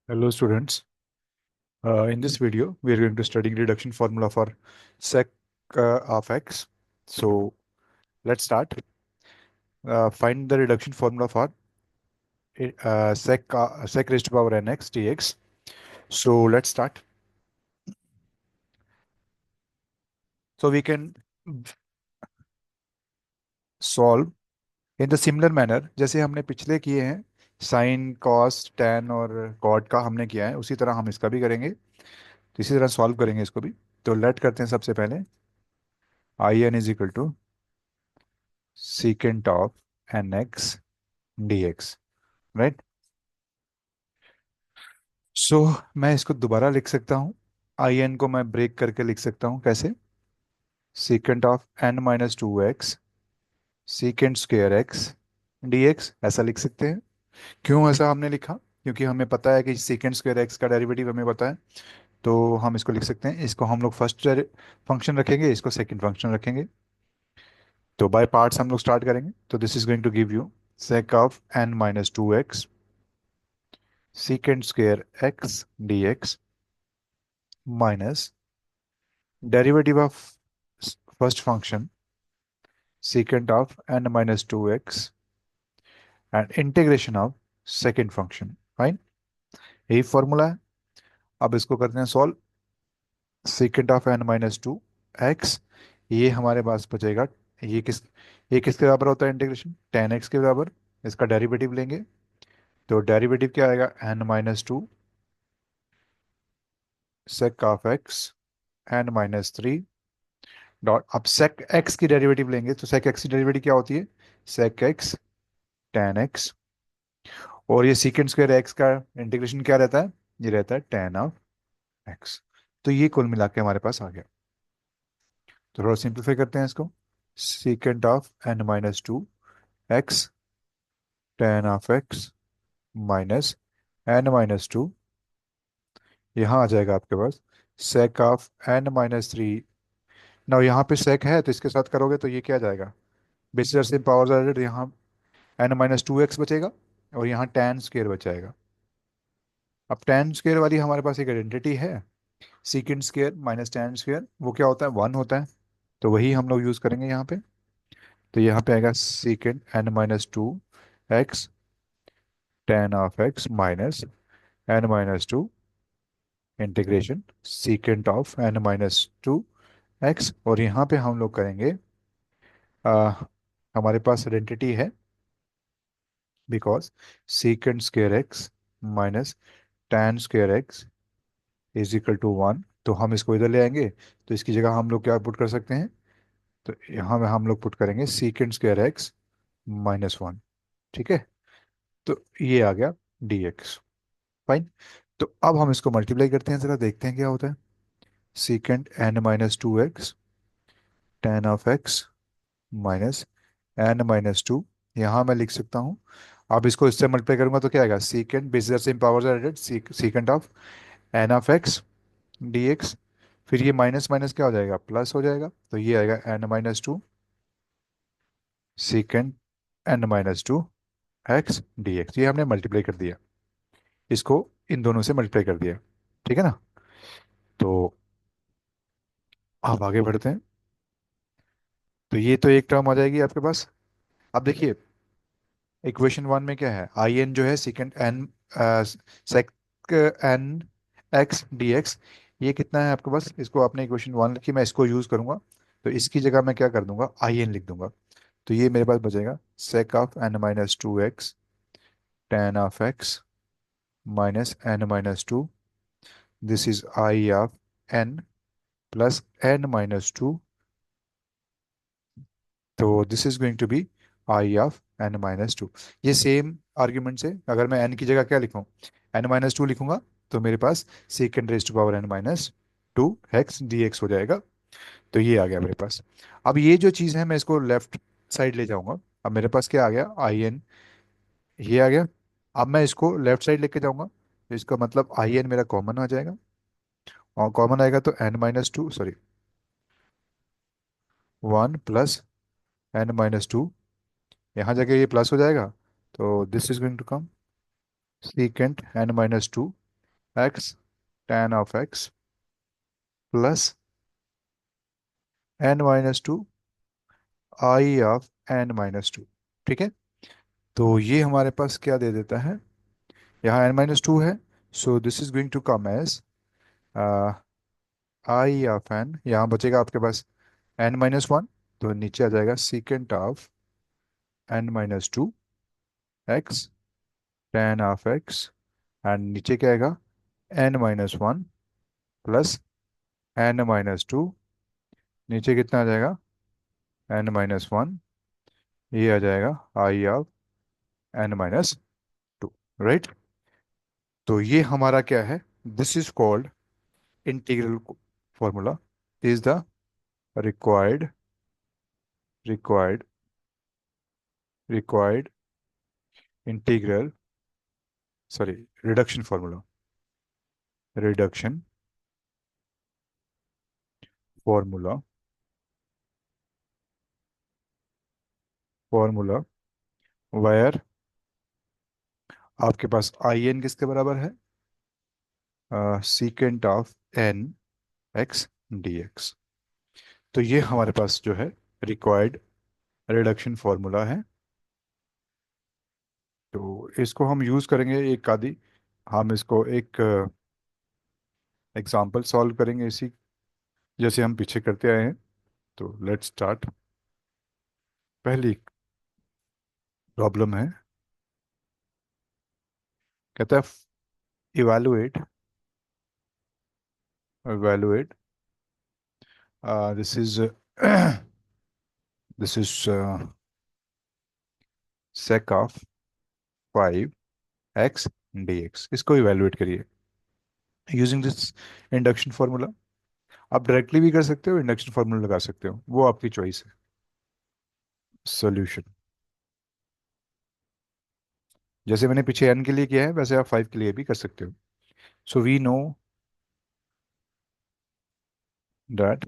Hello students. In this video, we are going to studying reduction formula for sec of x. So let's start. Find the reduction formula for sec raised to power nx dx. So let's start. So we can solve in the similar manner जैसे हमने पिछले किए हैं sine cos tan और cot का हमने किया है उसी तरह हम इसका भी करेंगे तो इसी तरह सॉल्व करेंगे इसको भी। तो लेट करते हैं सबसे पहले I N is equal to secant of N x D X, right. So मैं इसको दोबारा लिख सकता हूँ। आई एन को मैं ब्रेक करके लिख सकता हूँ कैसे, secant of N minus two x secant square x D x ऐसा लिख सकते हैं। क्यों ऐसा हमने लिखा, क्योंकि हमें पता है कि सीकेंट स्क्वेयर एक्स का डेरिवेटिव हमें पता है। तो हम इसको लिख सकते हैं, इसको हम लोग फर्स्ट फंक्शन रखेंगे, इसको सेकंड फंक्शन रखेंगे। तो बाय पार्ट्स हम लोग स्टार्ट करेंगे। तो this is going to give you sec of N minus two x secant square x D x minus derivative of first function secant of n minus 2x and integration of second function. Fine, यही formula है। अब इसको करते हैं solve. secant of n minus two x, ये हमारे पास बचेगा, ये किस ये किसके बराबर होता है इंटीग्रेशन, टेन एक्स के बराबर। इसका डेरिवेटिव लेंगे तो डेरिवेटिव क्या आएगा, n minus two sec of x n minus three dot. अब सेक एक्स की डेरिवेटिव लेंगे तो सेक एक्स की डेरिवेटिव क्या होती है, सेक एक्स टेन एक्स, और ये सीकेंड स्क्वायर एक्स का इंटीग्रेशन क्या रहता है, ये रहता है टेन ऑफ एक्स। तो ये कुल मिला के हमारे पास आ गया। तो थोड़ा सिंप्लीफाई करते हैं इसको, secant of N minus two x tan of x minus N minus two, यहाँ आ जाएगा आपके पास sec of N minus three. ना यहाँ पे सेक है तो इसके साथ करोगे तो ये क्या आ जाएगा, बेसिस से पावर्स एडेड, यहाँ एन माइनस टू एक्स बचेगा और यहाँ टेन स्क्वेयर बचाएगा। अब टेन स्क्वेयर वाली हमारे पास एक आइडेंटिटी है, secant square minus tan square वो क्या होता है, वन होता है। तो वही हम लोग यूज़ करेंगे यहाँ पे। तो यहाँ पे आएगा secant n minus two x tan of x minus N minus two integration secant of N minus two x, और यहाँ पे हम लोग करेंगे आ, हमारे पास आइडेंटिटी है because secant square x minus tan square x is equal to one. तो हम इसको इधर ले आएंगे तो इसकी जगह हम लोग क्या पुट कर सकते हैं, तो यहाँ में हम लोग पुट करेंगे secant square x minus one. ठीक है, तो ये आ गया डी एक्स। फाइन। तो अब हम इसको मल्टीप्लाई करते हैं, जरा देखते हैं क्या होता है। Secant n minus two x tan of x minus N minus two, यहाँ मैं लिख सकता हूँ। अब इसको इससे मल्टीप्लाई करूंगा तो क्या आएगा, secant bases same powers are added secant of n of x D x, फिर ये माइनस माइनस क्या हो जाएगा, प्लस हो जाएगा। तो ये आएगा n minus two secant n minus two x D x, ये हमने मल्टीप्लाई कर दिया, इसको इन दोनों से मल्टीप्लाई कर दिया। ठीक है ना। तो आप आगे बढ़ते हैं। तो ये तो एक टर्म आ जाएगी आपके पास। अब देखिए इक्वेशन वन में क्या है, आई एन जो है सेकेंड एन सेक एन एक्स डी एक्स, ये कितना है आपके पास, इसको आपने इक्वेशन वन लिखी, मैं इसको यूज़ करूंगा। तो इसकी जगह मैं क्या कर दूंगा, आई एन लिख दूंगा। तो ये मेरे पास बचेगा sec of N minus two x tan of x minus N minus two, this is I of n plus n minus two. तो this is going to be I of N minus two. ये same argument से अगर मैं N की जगह क्या लिखूं, N minus to लिखूंगा, तो मेरे पास secant raise to power n minus two x D x हो जाएगा। तो ये आ गया मेरे पास। अब ये जो चीज़ है मैं इसको लेफ्ट साइड ले जाऊंगा। अब मेरे पास क्या आ गया, आई एन, ये आ गया। अब मैं इसको लेफ्ट साइड लेके जाऊंगा तो इसका मतलब आई एन मेरा कॉमन आ जाएगा, और कॉमन आएगा तो n minus two sorry one plus n minus two, यहाँ जगह ये प्लस हो जाएगा। तो this is going to come secant n minus two x tan of x plus n-2 I of n-2। ठीक है, तो ये हमारे पास क्या दे देता है, यहाँ n-2 है, so this is going to come as I of n, यहाँ बचेगा आपके पास n-1, तो नीचे आ जाएगा secant of n-2 x tan of x, and नीचे क्या आएगा n-1 प्लस n-2, नीचे कितना आ जाएगा n-1, ये आ जाएगा आई ऑफ n-2, राइट। तो ये हमारा क्या है, this is called integral formula, is the required required required integral, sorry, reduction formula, reduction formula formula वायर आपके पास आई एन किसके बराबर है, secant of N x D x. तो ये हमारे पास जो है रिक्वायर्ड रिडक्शन फॉर्मूला है। तो इसको हम यूज़ करेंगे एक आदि, हम इसको एक एग्जांपल सॉल्व करेंगे इसी जैसे हम पीछे करते आए हैं। तो लेट्स स्टार्ट। पहली प्रॉब्लम है, कहता है evaluate evaluate this is this is sec of 5x dx, इसको इवैल्यूएट करिए यूजिंग दिस इंडक्शन फार्मूला। आप डायरेक्टली भी कर सकते हो, इंडक्शन फार्मूला लगा सकते हो, वो आपकी चॉइस है। सॉल्यूशन, जैसे मैंने पीछे n के लिए किया है वैसे आप 5 के लिए भी कर सकते हो। So we know that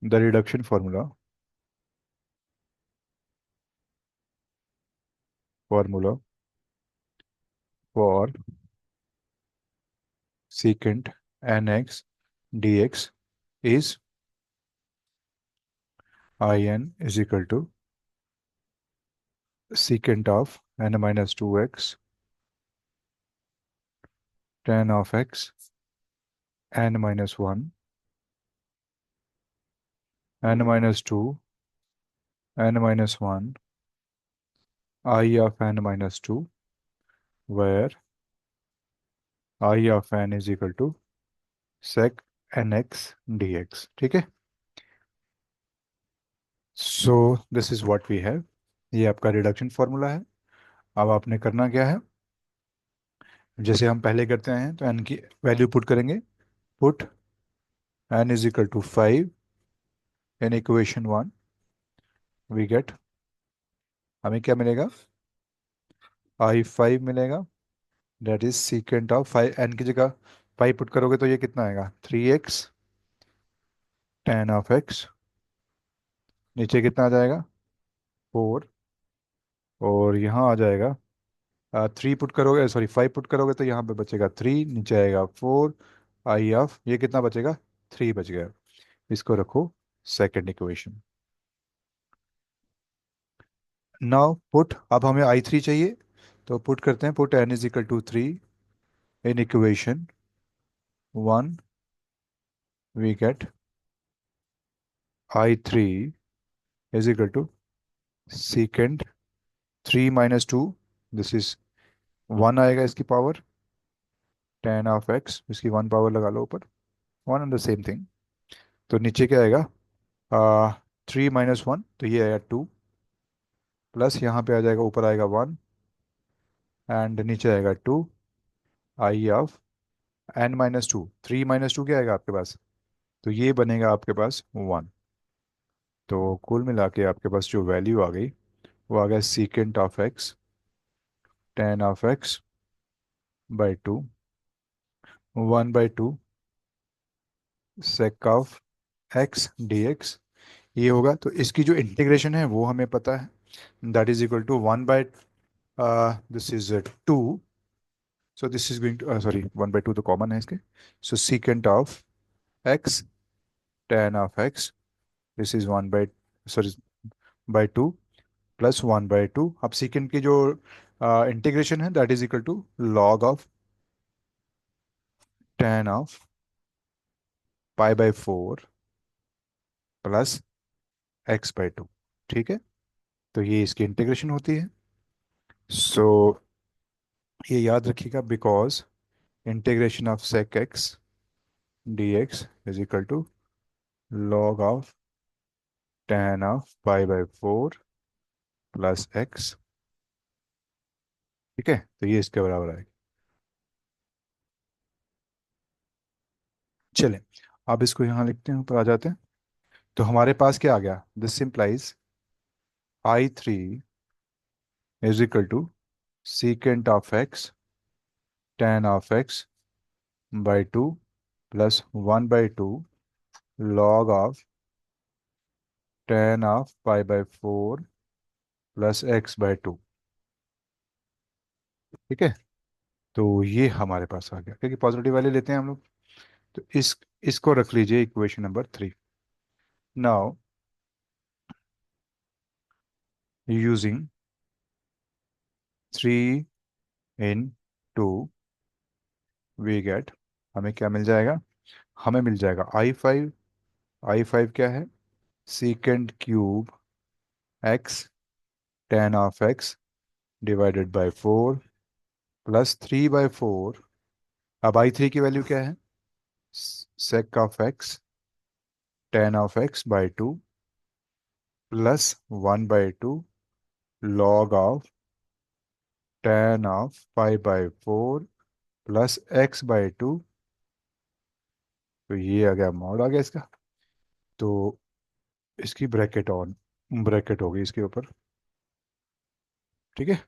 the reduction formula for secant nx dx is in is equal to secant of n-2x tan of x n-1 n-2 n-1 I of n-2, where I of n is equal to sec nx dx। ठीक है, so this is what we have, ये आपका reduction formula है। अब आपने करना क्या है, जैसे हम पहले करते हैं, तो n की वैल्यू पुट करेंगे, put n is equal to 5 in equation 1, we get, हमें क्या मिलेगा, I5 मिलेगा, that is secant of 5, n की जगह 5 पुट करोगे तो ये कितना आएगा 3x tan ऑफ x, नीचे कितना आ जाएगा 4, और यहाँ आ जाएगा 3 पुट करोगे, सॉरी 5 पुट करोगे तो यहाँ पे बचेगा 3, नीचे आएगा 4 आई ऑफ, ये कितना बचेगा 3 बच गया। इसको रखो सेकंड इक्वेशन। नाउ पुट, अब हमें I3 चाहिए, तो पुट करते हैं, put n is equal to 3 in equation 1, we get I3 is equal to secant 3 - 2, this is 1 आएगा इसकी पावर, tan ऑफ x, इसकी 1 पावर लगा लो ऊपर, 1 एंड द सेम थिंग। तो नीचे क्या आएगा, 3 - 1, तो ये आएगा 2, प्लस यहाँ पे आ जाएगा, ऊपर आएगा 1, एंड नीचे आएगा 2 आई ऑफ n-2, 3 - 2 क्या आएगा आपके पास, तो ये बनेगा आपके पास 1। तो कुल मिला के आपके पास जो वैल्यू आ गई, वो आ गया secant of x tan of x by 2, 1/2 sec of x dx, ये होगा। तो इसकी जो इंटीग्रेशन है वो हमें पता है, that is equal to 1 by, this is 2 so this is going to sorry 1/2 तो कॉमन है इसके. So secant of x tan of x, this is 1/, by 2 plus 1/2. अब सीकेंट की जो इंटीग्रेशन है that is equal to log of tan of π/4 plus x/2. ठीक है. तो ये इसकी इंटीग्रेशन होती है. सो ये याद रखिएगा, because integration of sec x dx is equal to log of tan of π/4 plus x. ठीक है. तो ये इसके बराबर आएगा. चलें, अब इसको यहाँ लिखते हैं, ऊपर आ जाते हैं. तो हमारे पास क्या आ गया, this simplifies I3 is equal to secant of x tan of x/2 plus 1/2 log of tan of π/4 plus x/2. ठीक है. तो ये हमारे पास आ गया, क्योंकि पॉजिटिव वैल्यू लेते हैं हम लोग. तो इसको रख लीजिए equation number 3. Now using 3 in 2 we get, हमें क्या मिल जाएगा, हमें मिल जाएगा I5. I5 क्या है, secant cube x tan of x divided by 4 plus 3/4. अब I3 की वैल्यू क्या है, sec of x tan of x/2 plus 1/2 log of tan of π/4 plus x/2. तो ये आ गया, मॉड आ गया इसका. तो इसकी ब्रैकेट ऑन, ब्रैकेट होगी इसके ऊपर. ठीक है.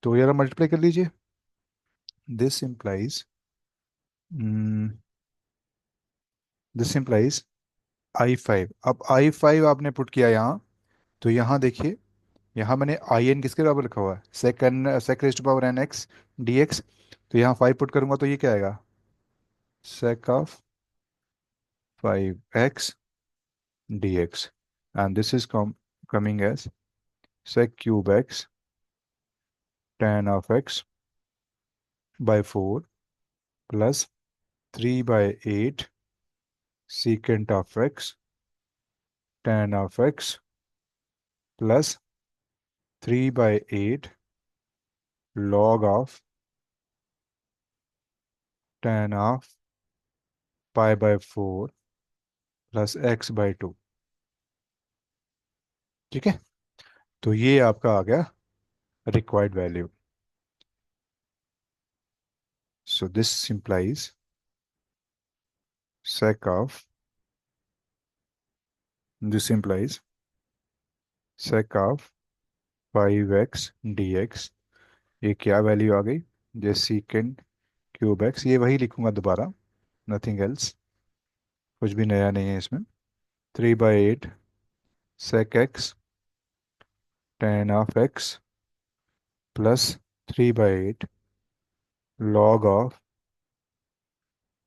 तो यार मल्टीप्लाई कर लीजिए. This implies, this implies I5. अब I5 आपने पुट किया यहाँ. तो यहाँ देखिए, यहाँ मैंने आई एन किसके बराबर लिखा हुआ है, sec raise to power n x D x. तो यहाँ 5 पुट करूंगा तो ये क्या आएगा, sec of 5x dx. And this is coming as sec cube x tan of x/4 plus 3/8 secant of x tan of x plus 3/8 log of tan of π/4 plus x/2. ठीक है. तो ये आपका आ गया required value. So this implies sec of, this implies sec of 5x dx. ये क्या value आ गई, जे सीकेंड क्यूब एक्स, ये वही लिखूंगा दोबारा, नथिंग एल्स, कुछ भी नया नहीं है इसमें. 3/8 sec x tan of x plus 3/8 log of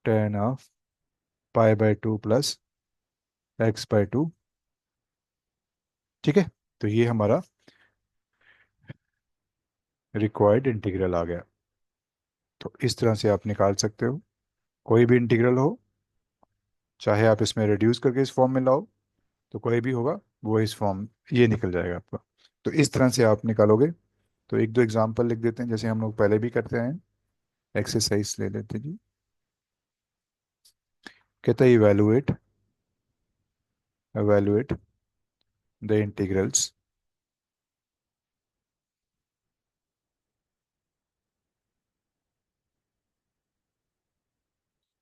tan of π/2 plus x/2. ठीक है. तो ये हमारा रिक्वायर्ड इंटीग्रल आ गया. तो इस तरह से आप निकाल सकते हो कोई भी इंटीग्रल हो, चाहे आप इसमें रिड्यूस करके इस फॉर्म में लाओ, तो कोई भी होगा वो इस फॉर्म, ये निकल जाएगा आपका. तो इस तरह से आप निकालोगे. तो एक दो एग्जांपल लिख देते हैं, जैसे हम लोग पहले भी करते हैं. एक्सरसाइज ले लेते हैं जी. कहता है evaluate, evaluate the integrals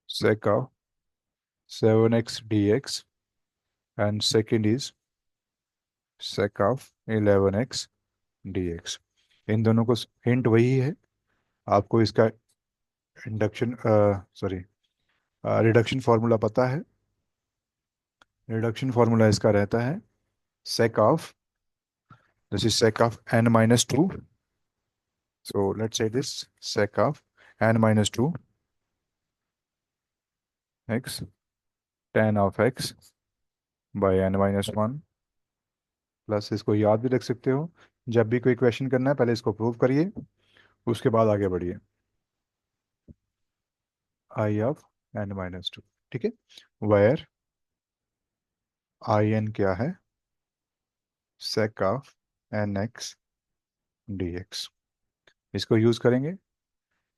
sec of 7x dx and second is sec of 11x dx. इन दोनों को हिंट वही है, आपको इसका इंडक्शन सॉरी रिडक्शन फार्मूला पता है. रिडक्शन फार्मूला इसका रहता है sec of, this is sec of n minus 2. So let's say this sec of n-2 x tan of x by n-1 plus, इसको याद भी रख सकते हो, जब भी कोई क्वेश्चन करना है पहले इसको प्रूव करिए, उसके बाद आगे बढ़िए। आई ऑफ n-2, ठीक है, वायर आई एन क्या है, sec of N x D x. इसको यूज़ करेंगे,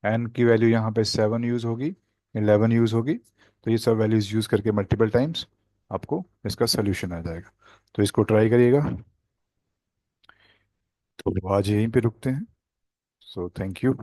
एन की वैल्यू यहाँ पे 7 यूज़ होगी, 11 यूज़ होगी, तो ये सब वैल्यूज़ यूज़ करके मल्टीपल टाइम्स आपको इसका सोल्यूशन आ जाएगा। तो इसको ट्राई करिएगा। तो आज यहीं पे रुकते हैं। So thank you.